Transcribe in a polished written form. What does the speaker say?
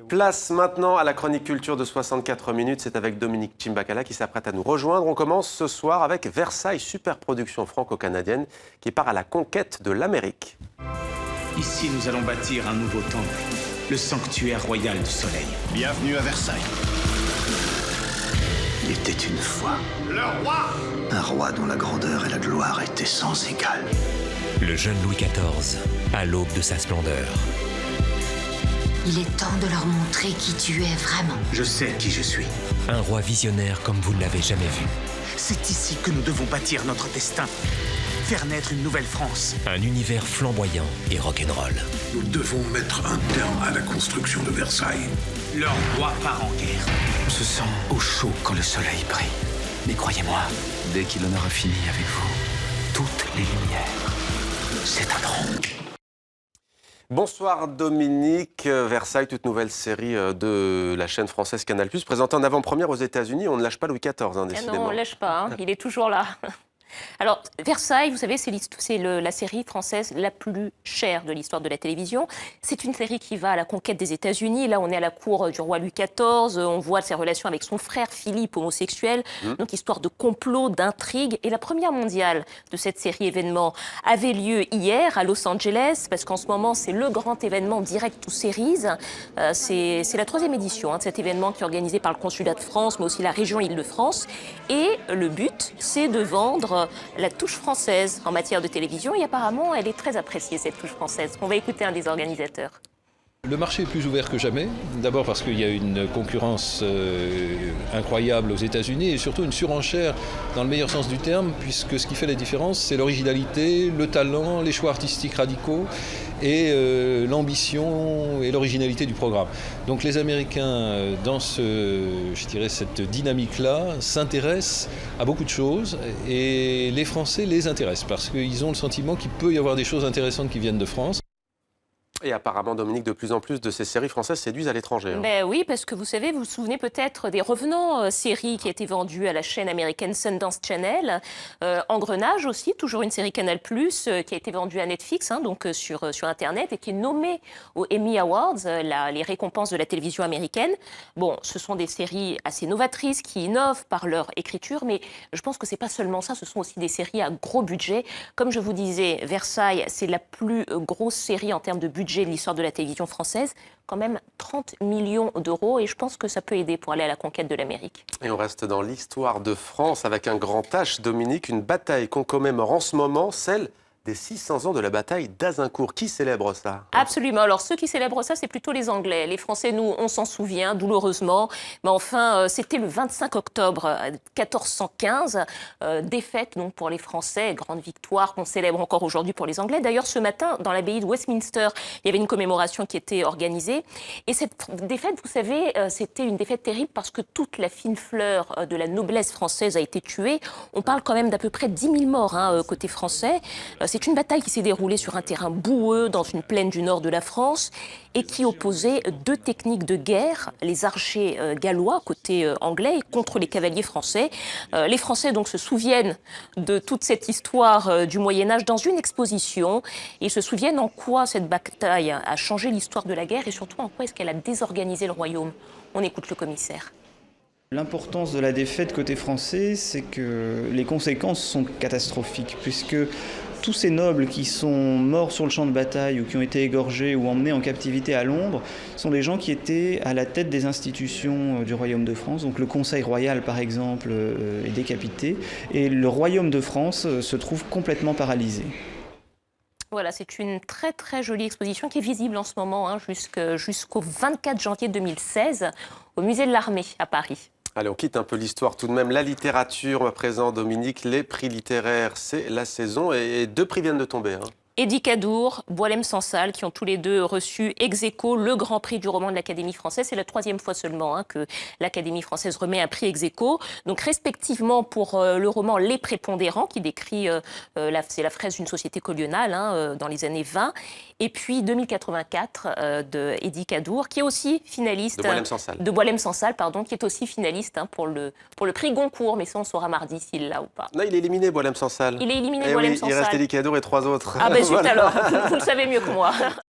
Place maintenant à la chronique culture de 64 minutes. C'est avec Dominique Chimbakala qui s'apprête à nous rejoindre. On commence ce soir avec Versailles, superproduction franco-canadienne qui part à la conquête de l'Amérique. Ici, nous allons bâtir un nouveau temple, le sanctuaire royal du soleil. Bienvenue à Versailles. Il était une fois Le roi! un roi dont la grandeur et la gloire étaient sans égal. Le jeune Louis XIV, à l'aube de sa splendeur. Il est temps de leur montrer qui tu es vraiment. Je sais qui je suis. Un roi visionnaire comme vous ne l'avez jamais vu. C'est ici que nous devons bâtir notre destin. Faire naître une nouvelle France. Un univers flamboyant et rock'n'roll. Nous devons mettre un terme à la construction de Versailles. Leur roi part en guerre. On se sent au chaud quand le soleil brille. Mais croyez-moi, dès qu'il en aura fini avec vous, toutes les lumières s'éteindront. Bonsoir Dominique. Versailles, toute nouvelle série de la chaîne française Canal+, présentée en avant-première aux États-Unis. On ne lâche pas Louis XIV, décidément. Non, on ne lâche pas, il est toujours là. Alors, Versailles, vous savez, c'est la série française la plus chère de l'histoire de la télévision. C'est une série qui va à la conquête des États-Unis. Là, on est à la cour du roi Louis XIV. On voit ses relations avec son frère Philippe, homosexuel. Donc, histoire de complot, d'intrigue. Et la première mondiale de cette série événement avait lieu hier à Los Angeles, parce qu'en ce moment, c'est le grand événement Direct to Series. C'est la 3e édition de cet événement qui est organisé par le Consulat de France, mais aussi la région Île-de-France. Et le but, c'est de vendre la touche française en matière de télévision, et apparemment elle est très appréciée, cette touche française. On va écouter un des organisateurs. Le marché est plus ouvert que jamais, d'abord parce qu'il y a une concurrence incroyable aux États-Unis et surtout une surenchère dans le meilleur sens du terme, puisque ce qui fait la différence, c'est l'originalité, le talent, les choix artistiques radicaux et l'ambition et l'originalité du programme. Donc les Américains, dans cette dynamique-là, s'intéressent à beaucoup de choses et les Français les intéressent parce qu'ils ont le sentiment qu'il peut y avoir des choses intéressantes qui viennent de France. Et apparemment, Dominique, de plus en plus de ces séries françaises séduisent à l'étranger. Ben oui, parce que vous savez, vous vous souvenez peut-être des Revenants, série qui a été vendue à la chaîne américaine Sundance Channel. Engrenage aussi, toujours une série Canal+, qui a été vendue à Netflix, donc sur Internet, et qui est nommée aux Emmy Awards, les récompenses de la télévision américaine. Bon, ce sont des séries assez novatrices, qui innovent par leur écriture, mais je pense que c'est pas seulement ça, ce sont aussi des séries à gros budget. Comme je vous disais, Versailles, c'est la plus grosse série en termes de budget de l'histoire de la télévision française, quand même 30 millions d'euros, et je pense que ça peut aider pour aller à la conquête de l'Amérique. Et on reste dans l'histoire de France avec un grand H, Dominique, une bataille qu'on commémore en ce moment, celle des 600 ans de la bataille d'Azincourt. Qui célèbre ça? Absolument. Alors, ceux qui célèbrent ça, c'est plutôt les Anglais. Les Français, nous, on s'en souvient, douloureusement. Mais enfin, c'était le 25 octobre 1415. Défaite, donc, pour les Français. Grande victoire qu'on célèbre encore aujourd'hui pour les Anglais. D'ailleurs, ce matin, dans l'abbaye de Westminster, il y avait une commémoration qui était organisée. Et cette défaite, vous savez, c'était une défaite terrible parce que toute la fine fleur de la noblesse française a été tuée. On parle quand même d'à peu près 10 000 morts côté français. C'est une bataille qui s'est déroulée sur un terrain boueux dans une plaine du nord de la France et qui opposait deux techniques de guerre, les archers gallois côté anglais contre les cavaliers français. Les Français donc se souviennent de toute cette histoire du Moyen-Âge dans une exposition. Ils se souviennent en quoi cette bataille a changé l'histoire de la guerre et surtout en quoi est-ce qu'elle a désorganisé le royaume. On écoute le commissaire. L'importance de la défaite côté français, c'est que les conséquences sont catastrophiques, puisque tous ces nobles qui sont morts sur le champ de bataille ou qui ont été égorgés ou emmenés en captivité à Londres sont des gens qui étaient à la tête des institutions du Royaume de France. Donc le Conseil royal, par exemple, est décapité et le Royaume de France se trouve complètement paralysé. Voilà, c'est une très très jolie exposition qui est visible en ce moment jusqu'au 24 janvier 2016 au Musée de l'Armée à Paris. Allez, on quitte un peu l'histoire tout de même. La littérature, à présent, Dominique, les prix littéraires, c'est la saison et 2 prix viennent de tomber. Eddie Cadour, Boualem Sansal, qui ont tous les deux reçu ex aequo le Grand Prix du roman de l'Académie française. C'est la 3e fois seulement que l'Académie française remet un prix ex aequo. Donc respectivement pour le roman Les Prépondérants, qui décrit, c'est la fraise d'une société coloniale dans les années 20. Et puis 2084 de Eddie Cadour, qui est aussi finaliste. De Boualem Sansal, pardon, qui est aussi finaliste pour le prix Goncourt. Mais ça, on saura mardi s'il l'a ou pas. Non, il est éliminé, Boualem Sansal. Il est éliminé, Boualem Sansal. Il reste Eddie Cadour et 3 autres. Ah ben zut alors, vous le savez mieux que moi.